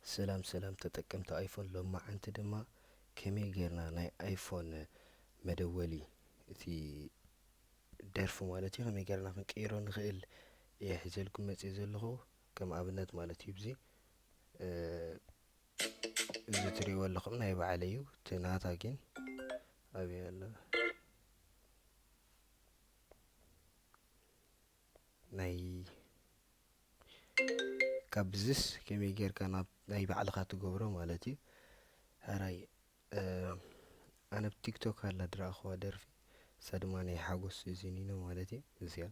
سلام سلام تጠቀምቲ ኣይፎን ሎማዓንቲ ድማ ከመይ ጌርና ናይ ኣይፎን መደወሊ እቲ ደርፊ ማለት እዩ ከመይ ጌርና ክንቅይሮ ንኽእል እየ ሒዘልኩም መፅእ ዘለኹ ከም ኣብነት ማለት እዩ እዚ ትሪእዎ ኣለኹም ናይ ባዕለ እዩ እቲ ናታ ግን ኣብየ ኣሎ ናይ ካብዝስ ከመይ ጌርካ ናብ ናይ ባዕልኻ ትገብሮ ማለት እዩ ሃራይ ኣነ ብቲክቶክ ኣላ ዝረኣኽዋ ደርፊ እሳ ድማ ናይ ሓጎስ ዚኒኖ ማለት እዩ እዚኣ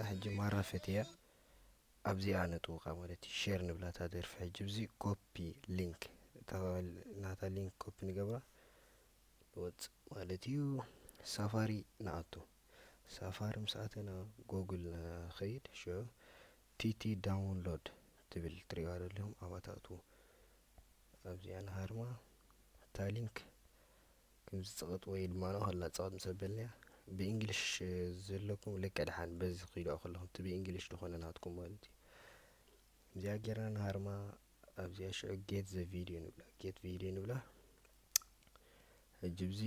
ሕጂ ማራፈት እያ ኣብዚኣ ነጥውኻ ማለት እዩ ሼር ንብላ እታ ደርፊ ሕጂ ብዚ ኮፒ ሊንክ ናታ ሊንክ ኮፒ ንገብራ ንወፅእ ማለት እዩ ሳፋሪ ንኣቱ ሳፋሪ ምስ ኣተና ጎግል ንኸይድ ሾ ቲቲ ዳውንሎድ ትብል ትሪእዋ ዘለኹም ኣብኣ ትኣትዉ ኣብዚኣ ንሃርማ እታ ሊንክ ከምዚ ፀቕጥ ወይ ድማ ከላ ፀቕጥ ምስ ኣበልናያ ብእንግሊሽ ዘለኩም ልክዕ ድሓን በዚ ክኢልኦ ከለኹም እቲ ብእንግሊሽ ዝኾነ ናትኩም ማለት እዩ እዚኣ ጌርና ንሃርማ ኣብዚኣ ሽዑ ጌት ዘ ቪድዮ ንብላ ጌት ቪድዮ ንብላ ሕጂ ብዚ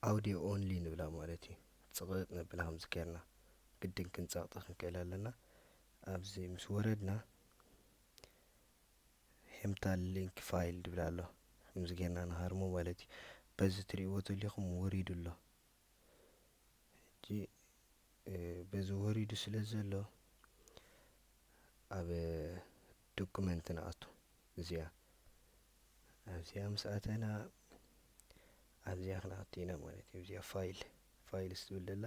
ኣውድዮ ኦንሊ ንብላ ማለት እዩ ፅቕጥ ነብላ ከምዚ ጌርና ግድን ክንፀቕጢ ክንክእል ኣለና ኣብዚ ምስ ወረድና ሄምታል ሊንክ ፋይል ድብላ ኣሎ ከምዚ ጌርና ንሃርሞ ማለት እዩ በዚ ትሪእዎ ተለኹም ወሪዱ ኣሎ ሕጂ በዚ ወሪዱ ስለ ዘሎ ኣብ ዶኩመንት ንኣቱ እዚኣ ኣብዚኣ ምስ ኣተና ኣብዚኣ ክንኣቱ ኢና ማለት እዩ እዚኣ ፋይል ፋይልስ ትብል ዘላ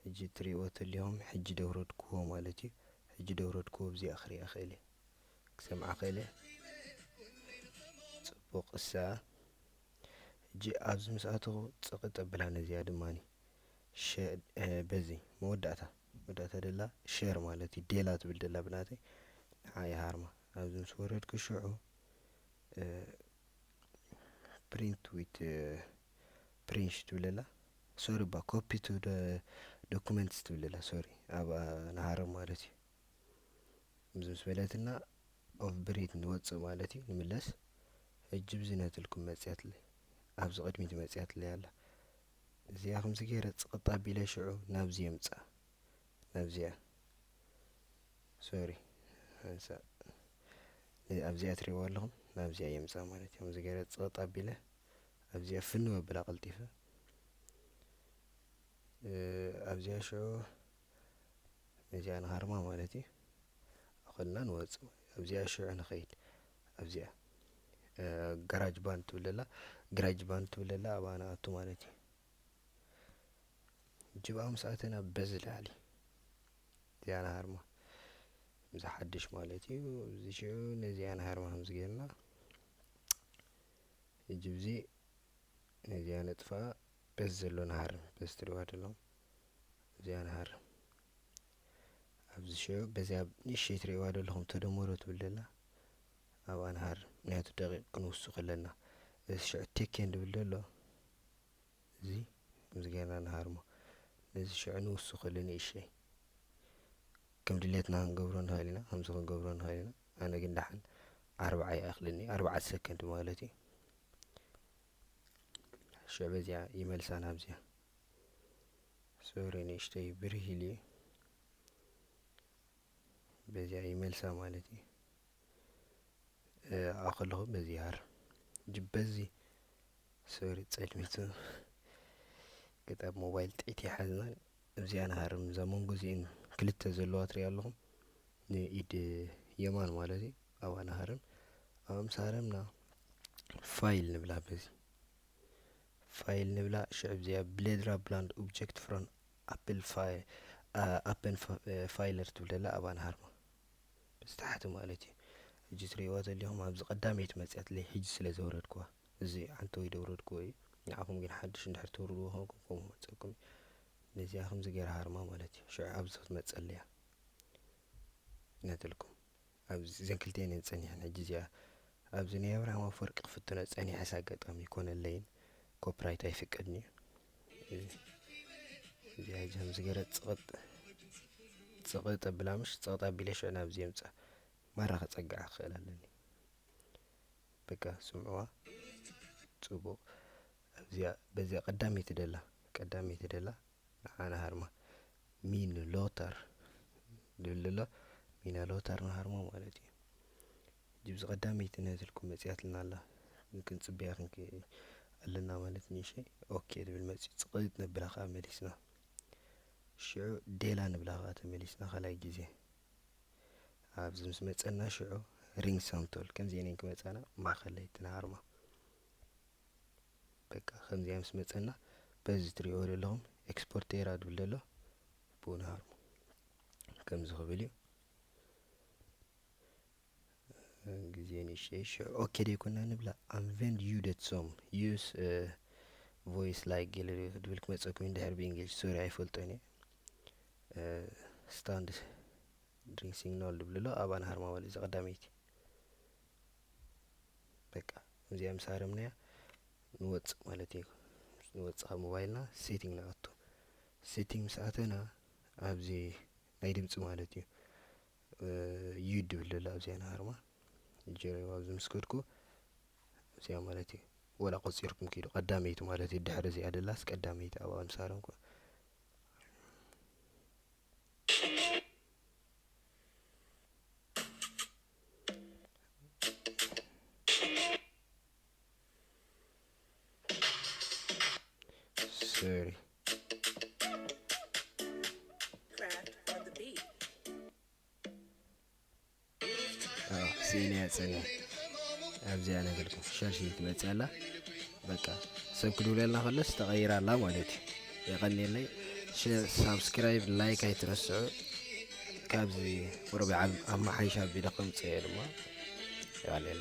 ሕጂ ትሪእዎ ተለኹም ሕጂ ደውረድክዎ ማለት እዩ ሕጂ ደውረድክዎ ብዚኣ ክሪኣ ክእል እየ ክሰምዓ ክእል እየ ፅቡቕ እሳ ሕጂ ኣብዚ ምስ ኣተኹ ፅቕጥ ኣቢላ ነዚኣ ድማኒ በዚ መወዳእታ ደላ ሼር ማለት እዩ ዴላ ትብል ዘላ ብናተይ ንዓይ ሃርማ ኣብዚ ምስ ወረድኩ ሽዑ ፕሪንት ዊት ፕሪንሽ ትብል ዘላ ሶሪ ባ ኮፒ ቱ ዶኩመንትስ ትብል ዘላ ሶሪ ኣብኣ ንሃርም ማለት እዩ እዚ ምስ በለትና ኦፍ ብሪት ንወፅእ ማለት እዩ ንምለስ ሕጂ ብዚ ነትልኩም መፅያትለይ ኣብዚ ቅድሚት መፅያትለይ ኣላ እዚኣ ከምዚ ገይረ ፅቕጥ ኣቢለ ሽዑ ናብዚ የምፃ ናብዚኣ ሶሪ እንሳእ ኣብዚኣ ትሪእዎ ኣለኹም ናብዚኣ የምፃ ማለት እዩ ከምዚ ገይረ ፅቕጥ ኣቢለ ኣብዚኣ ፍንው ኣቢላ ቀልጢፈ ኣብዚኣ ሽዑ ነዚኣ ንሃርማ ማለት እዩ ኣኸልና ንወፅእ ኣብዚኣ ሽዑ ንኸይድ ኣብዚኣ ጋራጅ ባንድ ትብል ዘላ ግራጅ ባንድ ትብል ዘላ ኣብኣ ንኣቱ ማለት እዩ ሕጂ ብኣ ምስ ኣተና በዚ ላዕሊ እዚኣ ንሃርማ ዝሓድሽ ማለት እዩ እዚ ሽዑ ነዚኣ ንሃርማ ከምዚ ጌርና ሕጂ ብዚ ነዚኣ ነጥፍኣ በዚ ዘሎ ንሃርም በዚ ትሪእዋ ዘለኹም እዚኣ ንሃርም ኣብዚ ሽዑ በዚኣ ንእሽተይ ትሪእዋ ዘለኹም ተደመሮ ትብል ዘላ ኣብኣ ንሃርም ምክንያቱ ደቂቕ ክንውስኽ ኣለና እዚ ሽዑ ቴኬን ዝብል ዘሎ እዚ ከምዚ ጌርና ንሃርሞ ነዚ ሽዑ ንውስኸሉ ንእሽተይ ከም ድሌትና ክንገብሮ ንኽእል ኢና ከምዚ ክንገብሮ ንኽእል ኢና ኣነ ግን ድሓን 40 ይኣኽለኒ 4 ሰከንድ ማለት እዩ ሽዑ በዚኣ ይመልሳ ናብዚኣ ሶሪ ንእሽተይ ብርህ ኢሉ እዩ በዚኣ ይመልሳ ማለት እዩ ኣብኣ ከለኹ በዚ ይሃርም ሕጂ በዚ ሶሪ ፀልሚቱ ገጣብ ሞባይል ጥዒት ይሓዝናን እዚኣ ንሃርም እዛ መንጎ እዚአን ክልተ ዘለዋ ትሪእዩ ኣለኹም ንኢድ የማን ማለት እዩ ኣብኣ ንሃርም ኣብኣ ምስ ሃረምና ፋይል ንብላ በዚ ፋይል ንብላ ሽዑ እዚኣ ብሌድራ ብላንድ ኦብጀክት ፍሮም ኣፕል ኣፕን ፋይለር ትብል ዘላ ኣብኣ ንሃርማ በዚ ታሕቲ ማለት እዩ ሕጂ ትሪእዋ ዘለኹም ኣብዚ ቀዳመይቲ መፅያትለይ ሕጂ ስለ ዘውረድክዋ እዚ ዓንተ ወይ ደውረድክዎ እዩ ንዓኹም ግን ሓድሽ እንድሕር ተውርድዎ ኮንኩም ከምኡ መፀኩም ነዚኣ ከምዚ ገይረ ሃርማ ማለት እዩ ሽዑ ኣብዚ ክትመፀለያ ነትልኩም ኣብዚ እዘን ክልቲአን እየን ፀኒሐን ሕጂ እዚኣ ኣብዚ ናይ ኣብርሃም ኣፈወርቂ ክፍትኖ ፀኒሐስ ኣጋጣሚ ይኮነለይን ኮፒራይት ኣይፍቀድን እዩ እዚኣ ሕጂ ከምዚ ገይረ ፅቕጥ ኣቢላ ምሽ ፀቕጥ ኣቢለ ሽዑ ናብዚ የምፃ مرة ختصقع خلالني بقى سمعوا صبو بزي قدامي تدلا أنا هرما مين لوتر دللا مين لوتر نهارما مالتي جبز قدامي تنازلكم مسيات لنا الله يمكن تصبيها خنك قالنا مالتني شيء اوكي بالمسي تقيت نبلا خا مليسنا شعو ديلا نبلا خا تمليسنا خلاي جزي ابز مسمصنا شعو رينج سانتول كم زينين كمصنا ما خليتنا هرما بقى خمزي مسمصنا بز تريور لهم اكسبورتيرا دبلله بون هرما كم زغبلي جزيني شيء اوكي دي كنا نبلا انفند يو ديت سوم يوز voice like gallery دبلك مصكم ده هرب انجلش سوري اي فولتوني stand drink signal دبلله ابان هرما ولي قداميتي بقى زي مسارمنا نوص مالتي نوص موبايلنا سيتنج ناتو سيتنج ساعتنا ابزي ناي دمص مالتي يو دبلله ابزي انا هرما جيري وابز مسكوتكو زي مالتي ولا قصيركم كيلو قداميتو مالتي الدحر زي ادلاس قداميت ابا مسارمكو سوري سيني ابزي انا قلكم شاشي تمصالا بقى سبكدوا لنا خلص تغير الله مالتي يغني لي شير سبسكرايب لايك هيترسعوا كابزي وربع عم حيشاب بدقم تصير ما يعني